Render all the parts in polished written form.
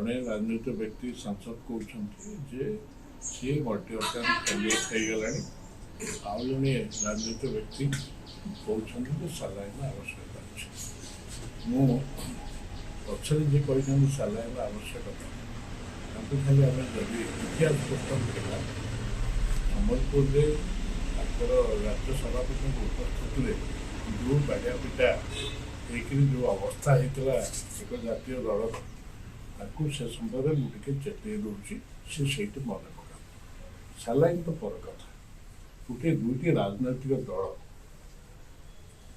ଜଣେ ରାଜନୈତିକ ବ୍ୟକ୍ତି ସାଂସଦ କହୁଛନ୍ତି ଯେ ସିଏ ମଲ୍ଟି ଅର୍ଗାନ ଫେଲିୟର ହେଇଗଲାଣି, ଆଉ ଜଣେ ରାଜନୈତିକ ବ୍ୟକ୍ତି କହୁଛନ୍ତି ଯେ ସାଲାଇନ ଆବଶ୍ୟକତା ଅଛି। ମୁଁ ପଛରେ ଯିଏ କହିଛନ୍ତି ସାଲାଇନ ଆବଶ୍ୟକତା, ତାଙ୍କୁ ଖାଲି ଆମେ ଯଦି ଇତିହାସ ପୁସ୍ତକ ଥିଲା ସମ୍ବଲପୁରରେ ତାଙ୍କର ରାଜ୍ୟ ସଭାପତିଙ୍କ ଉପସ୍ଥିତିରେ ଯେଉଁ ବାଡ଼ିଆ ପିଟା ହେଇକରି ଯେଉଁ ଅବସ୍ଥା ହେଇଥିଲା ଏକ ଜାତୀୟ ଦଳର, ତାକୁ ସେ ସମ୍ପର୍କରେ ମୁଁ ଟିକେ ଚେତେଇ ଦେଉଛି, ସେ ସେଇଠି ମନେ ପକା। ସାଲାଇନ ତ ପର କଥା, ଗୋଟିଏ ଦୁଇଟି ରାଜନୈତିକ ଦଳ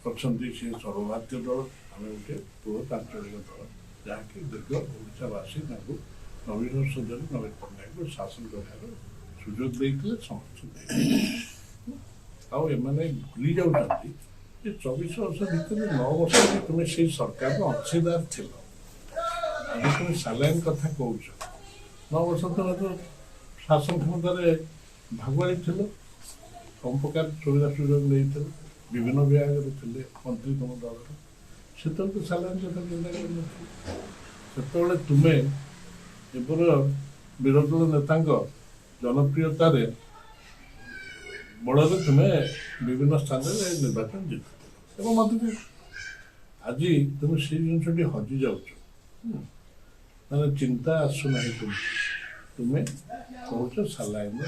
ଅଛନ୍ତି, ସେ ସର୍ବଭାରତୀୟ ଦଳ, ଆମେ ଗୋଟିଏ ବୃହତ୍ ଆଞ୍ଚଳିକ ଦଳ, ଯାହାକି ଦୀର୍ଘ ଓଡ଼ିଶାବାସୀ ତାଙ୍କୁ ନବୀନ ସଂସଦରେ ନବୀନ ପଟ୍ଟନାୟକଙ୍କୁ ଶାସନ କରିବାର ସୁଯୋଗ ଦେଇଥିଲେ, ସମସ୍ତେ ଦେଇଥିଲେ। ଆଉ ଏମାନେ ଭୁଲି ଯାଉଛନ୍ତି ଯେ 24 ବର୍ଷ ଭିତରେ 9 ବର୍ଷ ତୁମେ ସେଇ ସରକାରର ଅଂଶୀଦାର ଥିଲ। ଆଜି ତୁମେ ସାଲାଇନ କଥା କହୁଛ, 9 ବର୍ଷ ତଳେ ତ ଶାସନ କ୍ଷମତାରେ ଭାଗୁଆଳି ଥିଲ, ସବୁ ପ୍ରକାର ସୁବିଧା ସୁଯୋଗ ନେଇଥିଲେ, ବିଭିନ୍ନ ବିଭାଗରେ ଥିଲେ ମନ୍ତ୍ରୀ ତୁମ ଦଳର, ସେତେବେଳେ ତ ସାଲାଇନ କଥା ଚିନ୍ତା କରିନଥିଲେ। ସେତେବେଳେ ତୁମେ ଏବେର ବିରୋଧୀ ଦଳ ନେତାଙ୍କ ଜନପ୍ରିୟତାରେ ବଳରେ ତୁମେ ବିଭିନ୍ନ ସ୍ଥାନରେ ନିର୍ବାଚନ ଜିତୁଥିଲ ଏବଂ ମଧ୍ୟ ଆଜି ତୁମେ ସେଇ ଜିନିଷଟି ହଜି ଯାଉଛ, ମାନେ ଚିନ୍ତା ଆସୁନାହିଁ ତୁମେ କହୁଛ ସାଲାଇନ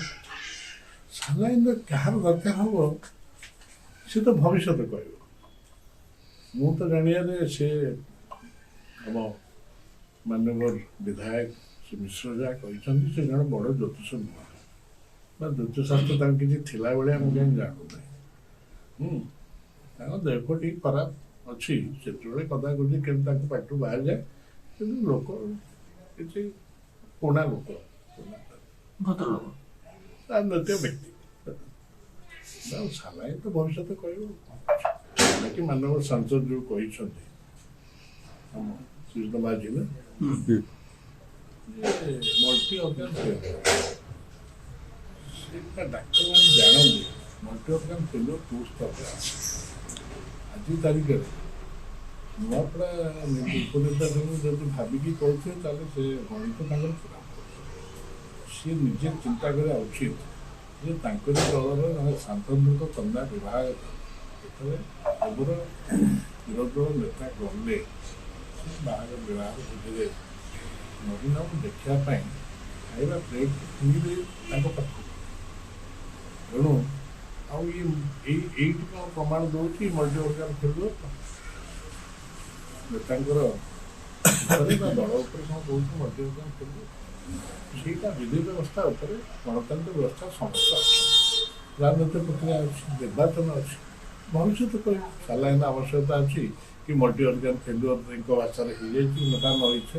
କାହାର ଦରକାର ହବ ସେ ତ ଭବିଷ୍ୟତ କହିବ। ମୁଁ ତ ଜାଣିବାରେ ସେ ଆମ ମାନ୍ୟବର ବିଧାୟକ ସେ ମିଶ୍ର ଯାହା କହିଛନ୍ତି, ସେ ଜଣେ ବଡ଼ ଜ୍ୟୋତିଷ ନୁହଁ ବା ଜ୍ୟୋତିଷଶାସ୍ତ୍ର ତାଙ୍କୁ କିଛି ଥିଲା ଭଳିଆ ମୁଁ କାହିଁ ଜାଣୁନାହିଁ। ତାଙ୍କ ଦେହ ଟିକେ ଖରାପ ଅଛି, ସେତେବେଳେ କଥା କହୁଛି କେମିତି ତାଙ୍କ ପାଟିରୁ ବାହାରିଯାଏ, କିନ୍ତୁ ଲୋକ କିଛି ପୁରୁଣା ଲୋକ, ଭଦ୍ରଲୋକ, ରାଜନୈତିକ ବ୍ୟକ୍ତି। ସାଲାଇନ ତ ଭବିଷ୍ୟତ କହିବ, ବାକି ମାନବ ସାଂସଦ ଯୋଉ କହିଛନ୍ତି ଆମ ଶ୍ରୀଯୁକ୍ତ ମାଝୀ ନା ମଲ୍ଟି ଅର୍ଗାନ ସେଇଟା ଡାକ୍ତରମାନେ ଜାଣନ୍ତି ମଲ୍ଟି ଅର୍ଗାନ ଫେଲିୟର କୋଉ ସ୍ତରରେ ଅଛି। ଆଜି ତାରିଖରେ ନୂଆପଡ଼ା ଉପନେତା ଯଦି ଭାବିକି କହୁଥିବେ ତାହେଲେ ସେ ଗଣିତ ତାଙ୍କର ପୁରା, ସିଏ ନିଜେ ଚିନ୍ତା କରିବା ଉଚିତ ଯେ ତାଙ୍କରି ଦଳର ଜଣେ ସାଂସଦଙ୍କ କନ୍ୟା ବିବାହ ଯେତେବେଳେ ଏବେର ବିରୋଧୀ ଦଳ ନେତା ଗଲେ ବାହାଘର ବିବାହ ବୁଝିଲେ ନବୀନକୁ ଦେଖିବା ପାଇଁ ଖାଇବା ପ୍ଲେଟ୍ କିଣିଲେ ତାଙ୍କ ପାଖକୁ। ତେଣୁ ଆଉ ଏଇଠି କ'ଣ ପ୍ରମାଣ ଦେଉଛି ମଲ୍ଟି ଅର୍ଗାନ ଫେଲିୟର ନେତାଙ୍କର ଦଳ ଉପରେ କ'ଣ କହୁଛି ମଲ୍ଟି ଅର୍ଗାନ ଫେଲିୟର। ସେଇଟା ବିଧି ବ୍ୟବସ୍ଥା ଉପରେ ଗଣତାନ୍ତ୍ରିକ ବ୍ୟବସ୍ଥା ସମସ୍ୟା ଅଛି, ରାଜନୈତିକ ପ୍ରକ୍ରିୟା ଅଛି, ନିର୍ବାଚନ ଅଛି, ଭବିଷ୍ୟତ କହିବ ସାଲାଇନ ଆବଶ୍ୟକତା ଅଛି କି ମଲ୍ଟି ଅର୍ଗାନ ଫେଲିୟରଙ୍କ ଭାଷାରେ ହେଇଯାଇଛି ନା ନ ହେଇଛି।